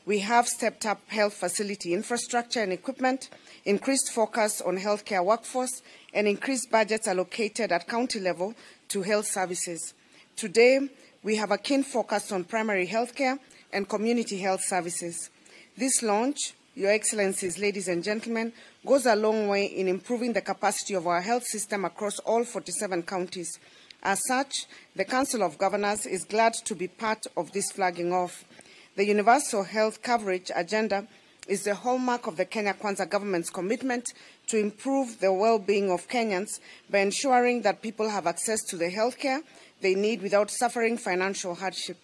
We have stepped up health facility infrastructure and equipment, increased focus on healthcare workforce, and increased budgets allocated at county level to health services. Today, we have a keen focus on primary healthcare and community health services. This launch, Your Excellencies, ladies and gentlemen, goes a long way in improving the capacity of our health system across all 47 counties. As such, the Council of Governors is glad to be part of this flagging off. The universal health coverage agenda is the hallmark of the Kenya Kwanza government's commitment to improve the well-being of Kenyans by ensuring that people have access to the health care they need without suffering financial hardship.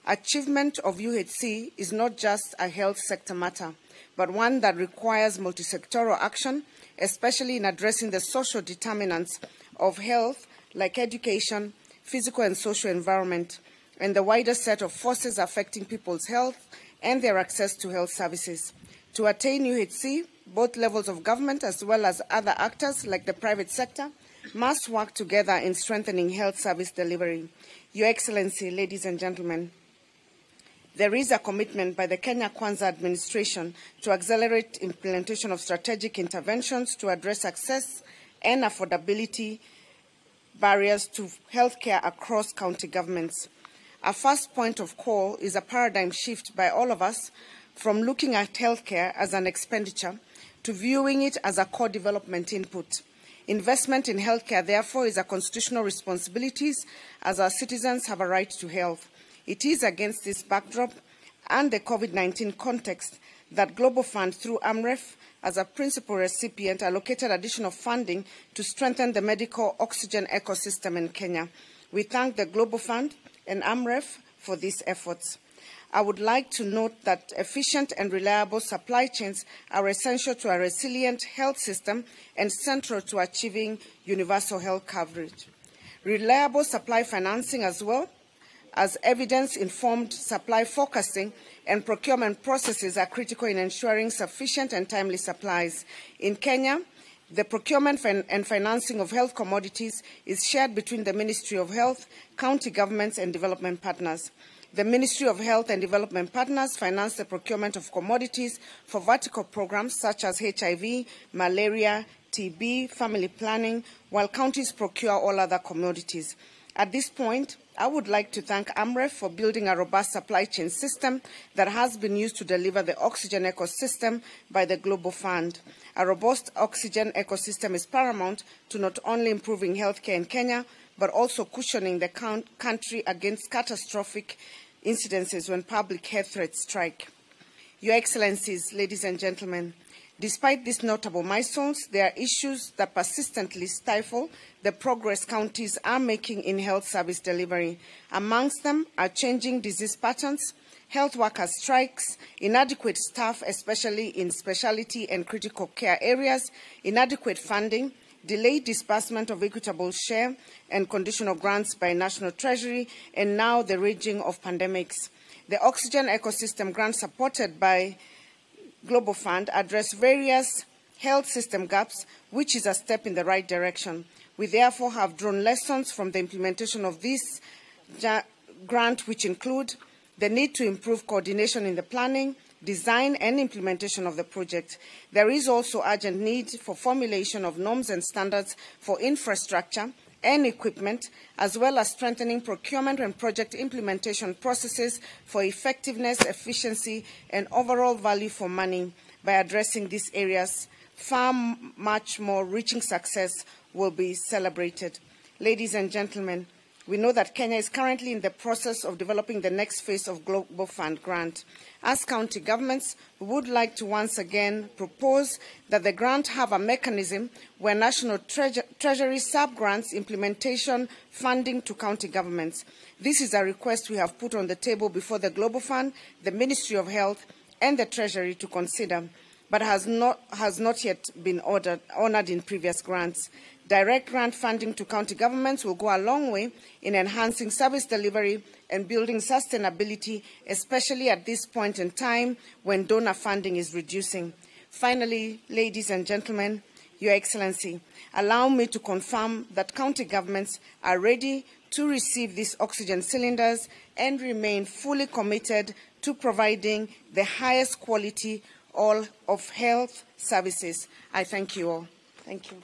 Achievement of UHC is not just a health sector matter, but one that requires multi-sectoral action, especially in addressing the social determinants of health like education, physical and social environment, and the wider set of forces affecting people's health and their access to health services. To attain UHC, both levels of government as well as other actors like the private sector must work together in strengthening health service delivery. Your Excellency, ladies and gentlemen, there is a commitment by the Kenya Kwanza administration to accelerate implementation of strategic interventions to address access and affordability barriers to healthcare across county governments. Our first point of call is a paradigm shift by all of us from looking at healthcare as an expenditure to viewing it as a core development input. Investment in healthcare, therefore, is a constitutional responsibility as our citizens have a right to health. It is against this backdrop and the COVID-19 context that Global Fund, through AMREF, as a principal recipient, allocated additional funding to strengthen the medical oxygen ecosystem in Kenya. We thank the Global Fund and AMREF for these efforts. I would like to note that efficient and reliable supply chains are essential to a resilient health system and central to achieving universal health coverage. Reliable supply financing as well as evidence-informed supply forecasting and procurement processes are critical in ensuring sufficient and timely supplies. In Kenya, the procurement and financing of health commodities is shared between the Ministry of Health, county governments, and development partners. The Ministry of Health and Development Partners finance the procurement of commodities for vertical programs such as HIV, malaria, TB, family planning, while counties procure all other commodities. At this point, I would like to thank AMREF for building a robust supply chain system that has been used to deliver the oxygen ecosystem by the Global Fund. A robust oxygen ecosystem is paramount to not only improving healthcare in Kenya, but also cushioning the country against catastrophic incidences when public health threats strike. Your Excellencies, ladies and gentlemen, despite these notable milestones, there are issues that persistently stifle the progress counties are making in health service delivery. Amongst them are changing disease patterns, health workers' strikes, inadequate staff, especially in specialty and critical care areas, inadequate funding, delayed disbursement of equitable share and conditional grants by National Treasury, and now the raging of pandemics. The oxygen ecosystem grants supported by Global Fund address various health system gaps, which is a step in the right direction. We therefore have drawn lessons from the implementation of this grant, which include the need to improve coordination in the planning, design and implementation of the project. There is also urgent need for formulation of norms and standards for infrastructure and equipment, as well as strengthening procurement and project implementation processes for effectiveness, efficiency, and overall value for money. By addressing these areas, far much more reaching success will be celebrated. Ladies and gentlemen, we know that Kenya is currently in the process of developing the next phase of Global Fund grant. As county governments, we would like to once again propose that the grant have a mechanism where National Treasury sub-grants implementation funding to county governments. This is a request we have put on the table before the Global Fund, the Ministry of Health, and the Treasury to consider, but has not yet been honored in previous grants. Direct grant funding to county governments will go a long way in enhancing service delivery and building sustainability, especially at this point in time when donor funding is reducing. Finally, ladies and gentlemen, Your Excellency, allow me to confirm that county governments are ready to receive these oxygen cylinders and remain fully committed to providing the highest quality of health services. I thank you all. Thank you.